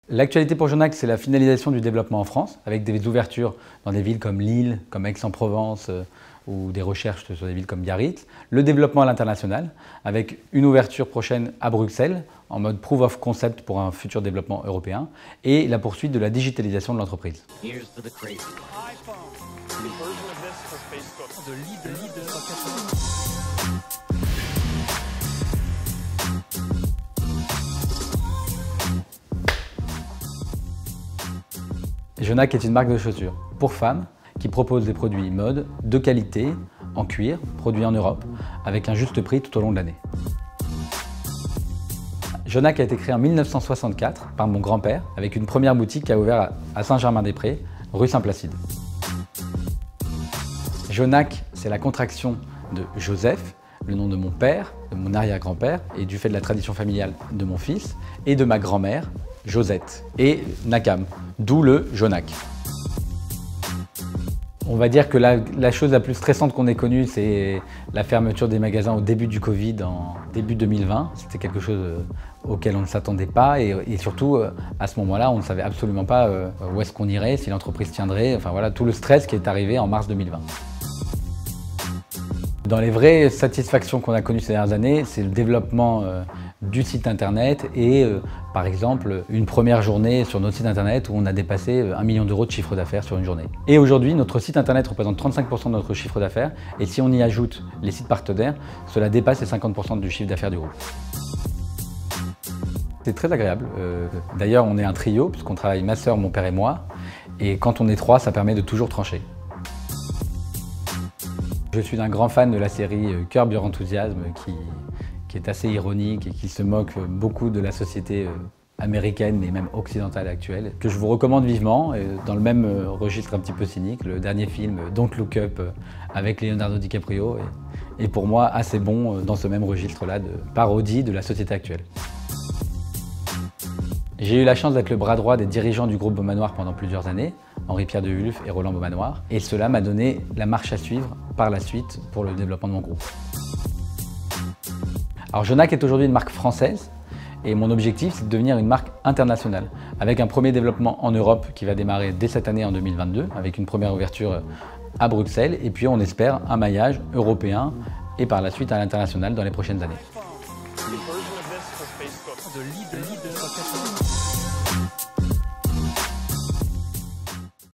L'actualité pour Jonac, c'est la finalisation du développement en France, avec des ouvertures dans des villes comme Lille, comme Aix-en-Provence, ou des recherches sur des villes comme Biarritz. Le développement à l'international, avec une ouverture prochaine à Bruxelles, en mode proof of concept pour un futur développement européen, et la poursuite de la digitalisation de l'entreprise. Jonac est une marque de chaussures pour femmes qui propose des produits mode de qualité, en cuir, produits en Europe, avec un juste prix tout au long de l'année. Jonac a été créé en 1964 par mon grand-père, avec une première boutique qui a ouvert à Saint-Germain-des-Prés, rue Saint-Placide. Jonac, c'est la contraction de Joseph, le nom de mon père, de mon arrière-grand-père, et du fait de la tradition familiale de mon fils, et de ma grand-mère, Josette, et Nakam, d'où le Jonac. On va dire que la chose la plus stressante qu'on ait connue, c'est la fermeture des magasins au début du Covid, en début 2020. C'était quelque chose auquel on ne s'attendait pas et surtout, à ce moment-là, on ne savait absolument pas où est-ce qu'on irait, si l'entreprise tiendrait, enfin voilà, tout le stress qui est arrivé en mars 2020. Dans les vraies satisfactions qu'on a connues ces dernières années, c'est le développement du site internet et par exemple une première journée sur notre site internet où on a dépassé 1 million d'euros de chiffre d'affaires sur une journée. Et aujourd'hui, notre site internet représente 35% de notre chiffre d'affaires et si on y ajoute les sites partenaires, cela dépasse les 50% du chiffre d'affaires du groupe. C'est très agréable. D'ailleurs, on est un trio puisqu'on travaille ma sœur, mon père et moi. Et quand on est trois, ça permet de toujours trancher. Je suis un grand fan de la série Curb Your Enthusiasm qui est assez ironique et qui se moque beaucoup de la société américaine et même occidentale actuelle, que je vous recommande vivement, dans le même registre un petit peu cynique. Le dernier film Don't Look Up avec Leonardo DiCaprio est pour moi assez bon dans ce même registre-là de parodie de la société actuelle. J'ai eu la chance d'être le bras droit des dirigeants du groupe Beaumanoir pendant plusieurs années, Henri-Pierre de Wulf et Roland Beaumanoir, et cela m'a donné la marche à suivre par la suite pour le développement de mon groupe. Alors Jonac est aujourd'hui une marque française et mon objectif c'est de devenir une marque internationale avec un premier développement en Europe qui va démarrer dès cette année en 2022 avec une première ouverture à Bruxelles et puis on espère un maillage européen et par la suite à l'international dans les prochaines années.